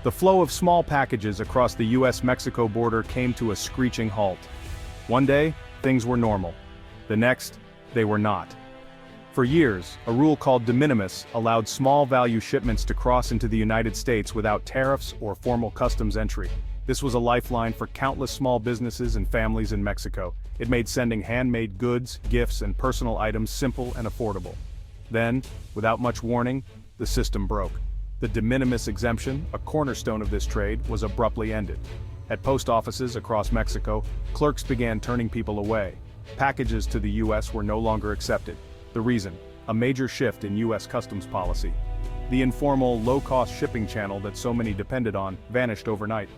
The flow of small packages across the US-Mexico border came to a screeching halt. One day, things were normal. The next, they were not. For years, a rule called de minimis allowed small-value shipments to cross into the United States without tariffs or formal customs entry. This was a lifeline for countless small businesses and families in Mexico. It made sending handmade goods, gifts, and personal items simple and affordable. Then, without much warning, the system broke. The de minimis exemption, a cornerstone of this trade, was abruptly ended. At post offices across Mexico, clerks began turning people away. Packages to the US were no longer accepted. The reason? A major shift in US customs policy. The informal, low-cost shipping channel that so many depended on vanished overnight.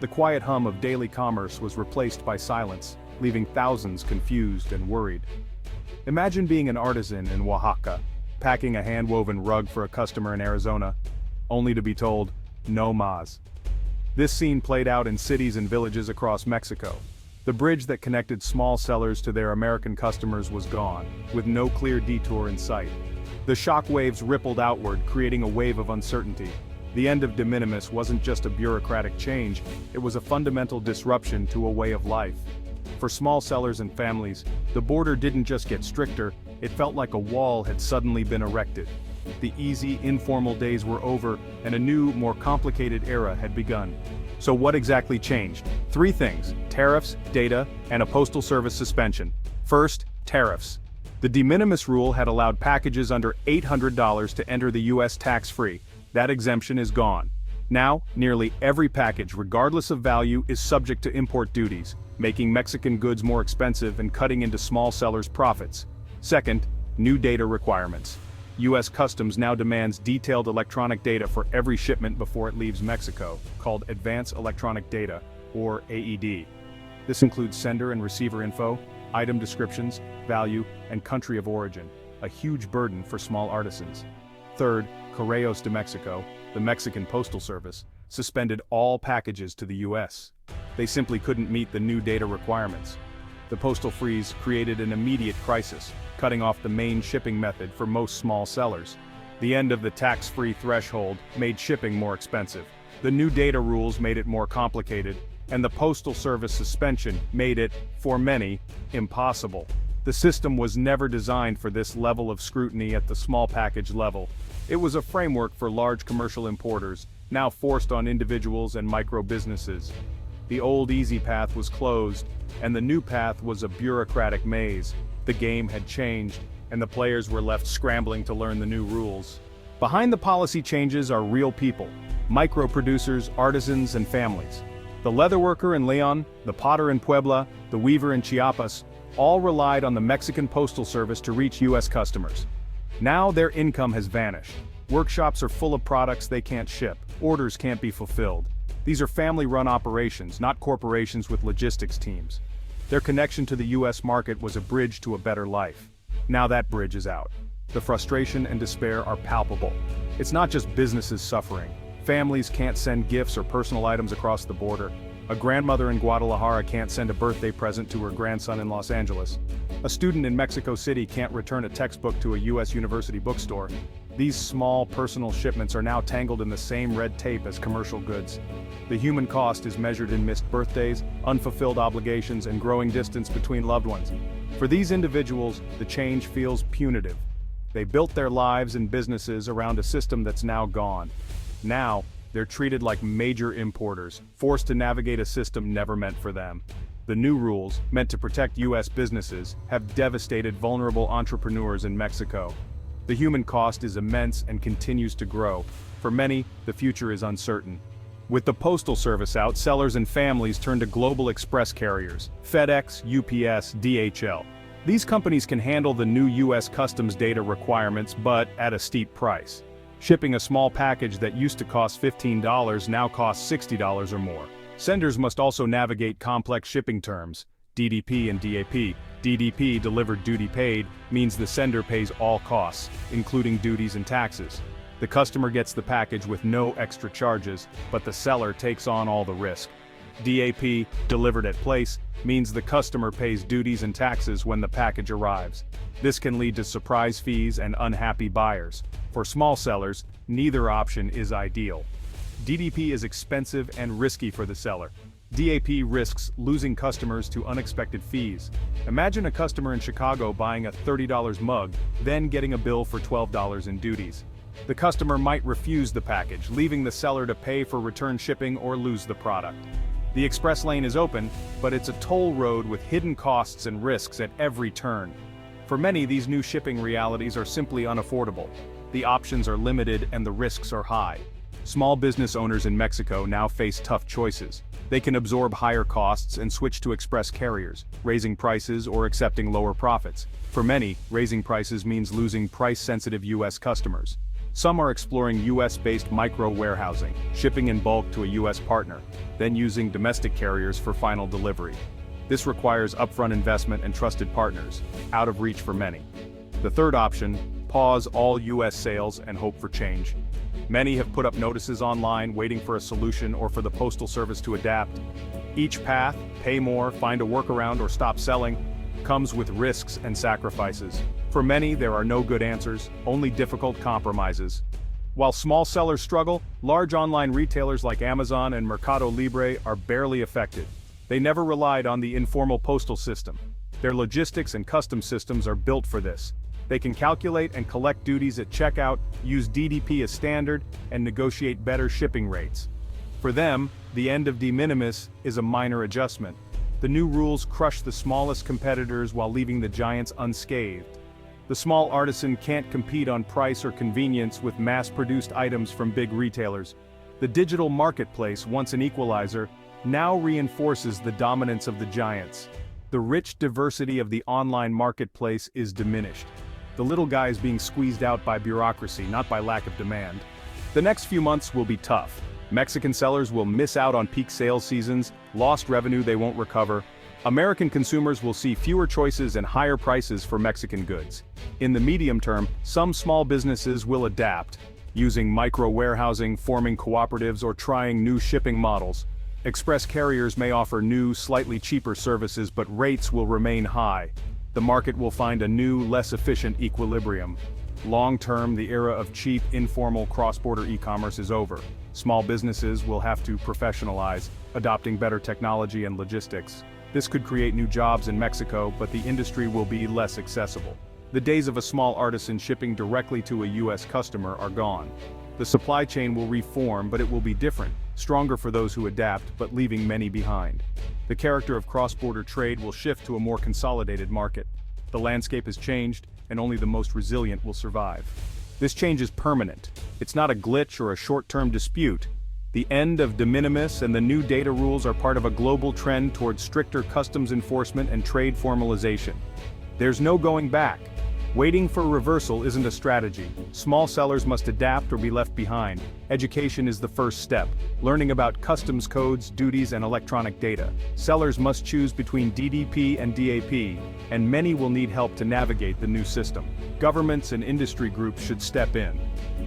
The quiet hum of daily commerce was replaced by silence, leaving thousands confused and worried. Imagine being an artisan in Oaxaca, packing a hand-woven rug for a customer in Arizona, only to be told, no mas. This scene played out in cities and villages across Mexico. The bridge that connected small sellers to their American customers was gone, with no clear detour in sight. The shock waves rippled outward, creating a wave of uncertainty. The end of de minimis wasn't just a bureaucratic change, it was a fundamental disruption to a way of life. For small sellers and families, the border didn't just get stricter, it felt like a wall had suddenly been erected. The easy, informal days were over, and a new, more complicated era had begun. So what exactly changed? Three things: tariffs, data, and a postal service suspension. First, tariffs. The de minimis rule had allowed packages under $800 to enter the US tax-free. That exemption is gone. Now, nearly every package, regardless of value, is subject to import duties, making Mexican goods more expensive and cutting into small sellers' profits. Second, new data requirements. US Customs now demands detailed electronic data for every shipment before it leaves Mexico, called Advanced Electronic Data, or AED. This includes sender and receiver info, item descriptions, value, and country of origin, a huge burden for small artisans. Third, Correos de Mexico, the Mexican Postal Service, suspended all packages to the US. They simply couldn't meet the new data requirements. The postal freeze created an immediate crisis, cutting off the main shipping method for most small sellers. The end of the tax-free threshold made shipping more expensive. The new data rules made it more complicated, and the Postal Service suspension made it, for many, impossible. The system was never designed for this level of scrutiny at the small package level. It was a framework for large commercial importers, now forced on individuals and micro-businesses. The old easy path was closed, and the new path was a bureaucratic maze. The game had changed, and the players were left scrambling to learn the new rules. Behind the policy changes are real people, micro-producers, artisans, and families. The leatherworker in Leon, the potter in Puebla, the weaver in Chiapas, all relied on the Mexican Postal Service to reach US customers. Now their income has vanished. Workshops are full of products they can't ship. Orders can't be fulfilled. These are family-run operations, not corporations with logistics teams. Their connection to the US market was a bridge to a better life. Now that bridge is out. The frustration and despair are palpable. It's not just businesses suffering. Families can't send gifts or personal items across the border. A grandmother in Guadalajara can't send a birthday present to her grandson in Los Angeles. A student in Mexico City can't return a textbook to a US university bookstore. These small, personal shipments are now tangled in the same red tape as commercial goods. The human cost is measured in missed birthdays, unfulfilled obligations, and growing distance between loved ones. For these individuals, the change feels punitive. They built their lives and businesses around a system that's now gone. Now, they're treated like major importers, forced to navigate a system never meant for them. The new rules, meant to protect US businesses, have devastated vulnerable entrepreneurs in Mexico. The human cost is immense and continues to grow. For many, the future is uncertain. With the Postal Service out, sellers and families turn to global express carriers, FedEx, UPS, DHL. These companies can handle the new US customs data requirements, but at a steep price. Shipping a small package that used to cost $15 now costs $60 or more. Senders must also navigate complex shipping terms, DDP and DAP. DDP, delivered duty paid, means the sender pays all costs, including duties and taxes. The customer gets the package with no extra charges, but the seller takes on all the risk. DAP, delivered at place, means the customer pays duties and taxes when the package arrives. This can lead to surprise fees and unhappy buyers. For small sellers, neither option is ideal. DDP is expensive and risky for the seller. DAP risks losing customers to unexpected fees. Imagine a customer in Chicago buying a $30 mug, then getting a bill for $12 in duties. The customer might refuse the package, leaving the seller to pay for return shipping or lose the product. The express lane is open, but it's a toll road with hidden costs and risks at every turn. For many, these new shipping realities are simply unaffordable. The options are limited and the risks are high. Small business owners in Mexico now face tough choices. They can absorb higher costs and switch to express carriers, raising prices or accepting lower profits. For many, raising prices means losing price-sensitive U.S. customers. Some are exploring U.S.-based micro-warehousing, shipping in bulk to a U.S. partner, then using domestic carriers for final delivery. This requires upfront investment and trusted partners, out of reach for many. The third option, pause all U.S. sales and hope for change. Many have put up notices online waiting for a solution or for the Postal Service to adapt. Each path, pay more, find a workaround, or stop selling, comes with risks and sacrifices. For many, there are no good answers, only difficult compromises. While small sellers struggle, large online retailers like Amazon and Mercado Libre are barely affected. They never relied on the informal postal system. Their logistics and customs systems are built for this. They can calculate and collect duties at checkout, use DDP as standard, and negotiate better shipping rates. For them, the end of de minimis is a minor adjustment. The new rules crush the smallest competitors while leaving the giants unscathed. The small artisan can't compete on price or convenience with mass-produced items from big retailers. The digital marketplace, once an equalizer, now reinforces the dominance of the giants. The rich diversity of the online marketplace is diminished. The little guy is being squeezed out by bureaucracy, not by lack of demand. The next few months will be tough. Mexican sellers will miss out on peak sales seasons, lost revenue they won't recover. American consumers will see fewer choices and higher prices for Mexican goods. In the medium term, some small businesses will adapt, using micro-warehousing, forming cooperatives, or trying new shipping models. Express carriers may offer new, slightly cheaper services, but rates will remain high. The market will find a new, less efficient equilibrium. Long-term, the era of cheap, informal cross-border e-commerce is over. Small businesses will have to professionalize, adopting better technology and logistics. This could create new jobs in Mexico, but the industry will be less accessible. The days of a small artisan shipping directly to a U.S. customer are gone. The supply chain will reform, but it will be different, stronger for those who adapt, but leaving many behind. The character of cross-border trade will shift to a more consolidated market. The landscape has changed, and only the most resilient will survive. This change is permanent. It's not a glitch or a short-term dispute. The end of de minimis and the new data rules are part of a global trend towards stricter customs enforcement and trade formalization. There's no going back. Waiting for reversal isn't a strategy. Small sellers must adapt or be left behind. Education is the first step, learning about customs codes, duties, and electronic data. Sellers must choose between DDP and DAP, and many will need help to navigate the new system. Governments and industry groups should step in,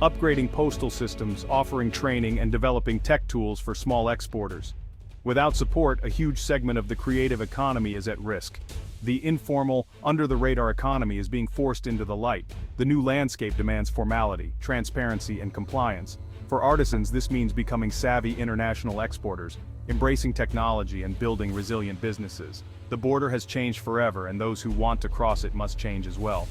upgrading postal systems, offering training, and developing tech tools for small exporters. Without support, a huge segment of the creative economy is at risk. The informal, under-the-radar economy is being forced into the light. The new landscape demands formality, transparency, and compliance. For artisans, this means becoming savvy international exporters, embracing technology, and building resilient businesses. The border has changed forever, and those who want to cross it must change as well.